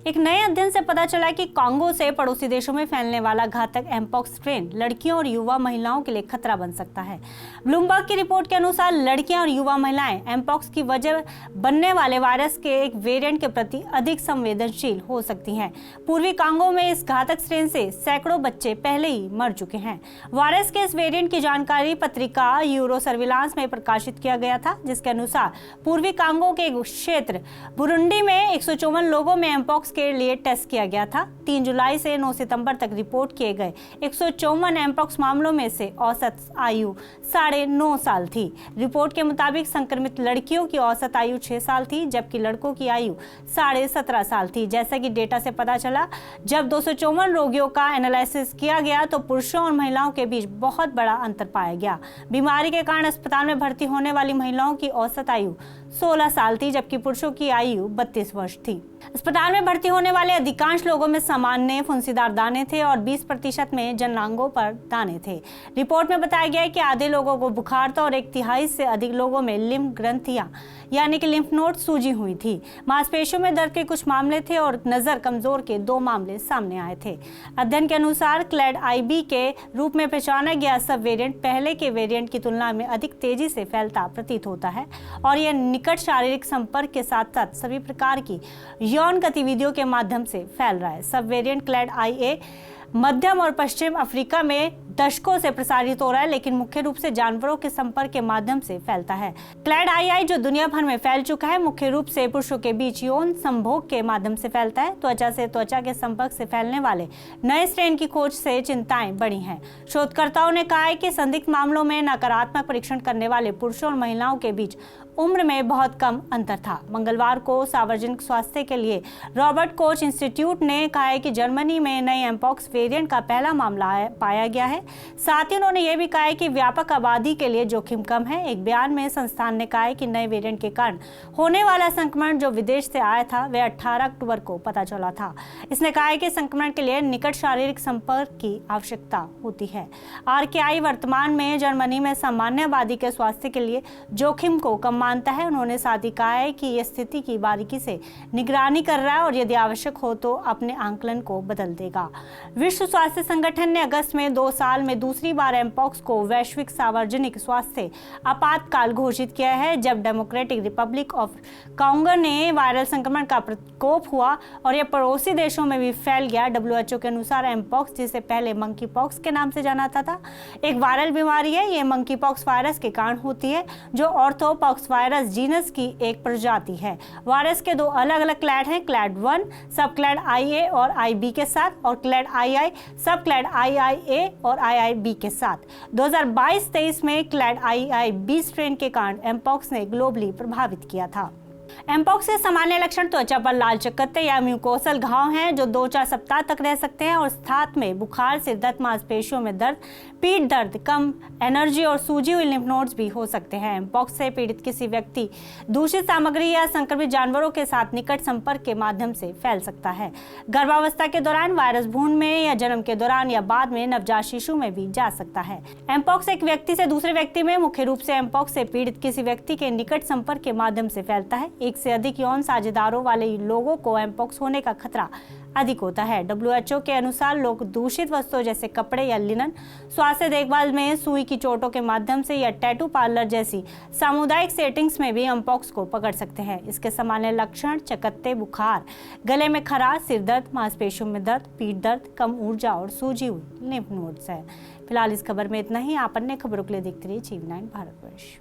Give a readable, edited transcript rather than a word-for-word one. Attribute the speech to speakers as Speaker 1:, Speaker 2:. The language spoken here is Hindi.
Speaker 1: एक नए अध्ययन से पता चला कि कांगो से पड़ोसी देशों में फैलने वाला घातक एमपॉक्स स्ट्रेन लड़कियों और युवा महिलाओं के लिए खतरा बन सकता है। ब्लूमबर्ग की रिपोर्ट के अनुसार लड़कियां और युवा महिलाएं एमपॉक्स की वजह बनने वाले वायरस के एक वेरिएंट के प्रति अधिक संवेदनशील हो सकती हैं। पूर्वी कांगो में इस घातक स्ट्रेन से सैकड़ों बच्चे पहले ही मर चुके हैं। वायरस के इस वेरिएंट की जानकारी पत्रिका यूरो सर्विलांस में प्रकाशित किया गया था, जिसके अनुसार पूर्वी कांगो के क्षेत्र बुरुंडी में 154 लोगों में एमपॉक्स के लिए टेस्ट किया गया था। 3 जुलाई से 9 सितंबर तक रिपोर्ट किए गए 154 एमपॉक्स मामलों में से औसत आयु 9.5 साल थी। रिपोर्ट के मुताबिक संक्रमित लड़कियों की औसत आयु 6 साल थी, जबकि लड़कों की आयु 17.5 साल थी। जैसा कि डेटा से पता चला, जब 254 रोगियों का एनालिसिस किया गया तो पुरुषों और महिलाओं के बीच बहुत बड़ा अंतर पाया गया। बीमारी के कारण अस्पताल में भर्ती होने वाली महिलाओं की औसत आयु 16 साल थी, जबकि पुरुषों की आयु 32 वर्ष थी। अस्पताल में भर्ती होने वाले अधिकांश लोगों में सामान्य फुंसीदार दाने थे और 20% में जनांगों पर दाने थे। रिपोर्ट में बताया गया है कि आधे लोगों को बुखार था और 1/3 से अधिक लोगों में लिम्फ ग्रंथियां यानी कि लिम्फ नोड सूजी हुई थी। मांसपेशियों में दर्द के कुछ मामले थे और नजर कमजोर के 2 मामले सामने आए थे। अध्ययन के अनुसार क्लैड IB के रूप में पहचाना गया सब वेरिएंट पहले के वेरिएंट की तुलना में अधिक तेजी से फैलता प्रतीत होता है और यह निकट शारीरिक संपर्क के साथ साथ सभी प्रकार की यौन गतिविधियों के माध्यम से फैल रहा है। सब वेरिएंट क्लैड IA मध्यम और पश्चिम अफ्रीका में दशकों से प्रसारित हो रहा है, लेकिन मुख्य रूप से जानवरों के संपर्क के माध्यम से फैलता है। क्लैड II जो दुनिया भर में फैल चुका है, मुख्य रूप से पुरुषों के बीच यौन संभोग के माध्यम से फैलता है। त्वचा से त्वचा के संपर्क से फैलने वाले नए स्ट्रेन की खोज से चिंताएं बढ़ी हैं। शोधकर्ताओं ने कहा है कि संदिग्ध मामलों में नकारात्मक परीक्षण करने वाले पुरुषों और महिलाओं के बीच उम्र में बहुत कम अंतर था। मंगलवार को सार्वजनिक स्वास्थ्य के लिए रॉबर्ट कोच इंस्टीट्यूट ने कहा है कि जर्मनी में नए एमपॉक्स वेरिएंट का पहला मामला पाया गया है। साथ ही उन्होंने यह भी कहा है कि व्यापक आबादी के लिए जोखिम कम है। एक बयान में संस्थान ने कहा है कि नए वेरिएंट के कारण होने वाला संक्रमण जो विदेश से आया था वह 18 अक्टूबर को पता चला था। इसने कहा है कि संक्रमण के लिए निकट शारीरिक संपर्क की आवश्यकता होती है। RKI वर्तमान में जर्मनी में सामान्य आबादी के स्वास्थ्य के लिए जोखिम को कम मानता है। उन्होंने साथ ही कहा है कि यह स्थिति की बारीकी से निगरानी कर रहा है और यदि आवश्यक हो तो अपने आंकलन को बदल देगा। विश्व स्वास्थ्य संगठन ने अगस्त में 2 साल में दूसरी बार एमपॉक्स को वैश्विक सार्वजनिक स्वास्थ्य आपातकाल घोषित किया है, जब डेमोक्रेटिक रिपब्लिक ऑफ कांगो ने वायरल संक्रमण का प्रकोप हुआ और यह पड़ोसी देशों में भी फैल गया। WHO के अनुसार एमपॉक्स, जिसे पहले मंकी पॉक्स के नाम से जाना था, एक वायरल बीमारी है। यह मंकी पॉक्स वायरस के कारण होती है, जो ऑर्थोपॉक्स वायरस जीनस की एक प्रजाति है। वायरस के 2 अलग अलग क्लैड हैं, क्लैड 1 सब क्लैड IA और IB के साथ और क्लैड II सब क्लैड IIA और IIB के साथ। 2022-23 में क्लैड IIB स्ट्रेन के कारण एमपॉक्स ने ग्लोबली प्रभावित किया था। एमपॉक्स के सामान्य लक्षण त्वचा पर लाल चकत्ते या म्यूकोसल घाव हैं जो 2-4 सप्ताह तक रह सकते हैं और साथ में बुखार, सिर दर्द, मांसपेशियों में दर्द, पीठ दर्द, कम एनर्जी और सूजी हुई लिम्फ नोड्स भी हो सकते हैं। एमपॉक्स से पीड़ित किसी व्यक्ति दूषित सामग्री या संक्रमित जानवरों के साथ निकट संपर्क के माध्यम से फैल सकता है। गर्भावस्था के दौरान वायरस भ्रूण में या जन्म के दौरान या बाद में नवजात शिशु में भी जा सकता है। एमपॉक्स एक व्यक्ति से दूसरे व्यक्ति में, मुख्य रूप से एमपॉक्स से पीड़ित किसी व्यक्ति के निकट संपर्क के माध्यम से फैलता है। 1 से अधिक यौन साझेदारों वाले लोगों को एमपॉक्स होने का खतरा अधिक होता है। WHO के अनुसार लोग दूषित वस्तुओं जैसे कपड़े या लिनन, स्वास्थ्य देखभाल में सुई की चोटों के माध्यम से या टैटू पार्लर जैसी सामुदायिक सेटिंग्स में भी एमपॉक्स को पकड़ सकते हैं। इसके सामान्य लक्षण चकत्ते, बुखार, गले में खराश, सिर दर्द, मांसपेशियों में दर्द, पीठ दर्द, कम ऊर्जा और सूजी हुई लिम्फ नोड्स है। फिलहाल इस खबर में इतना ही। आप अन्य खबरों के लिए देखते रहिए GV9 भारतवर्ष।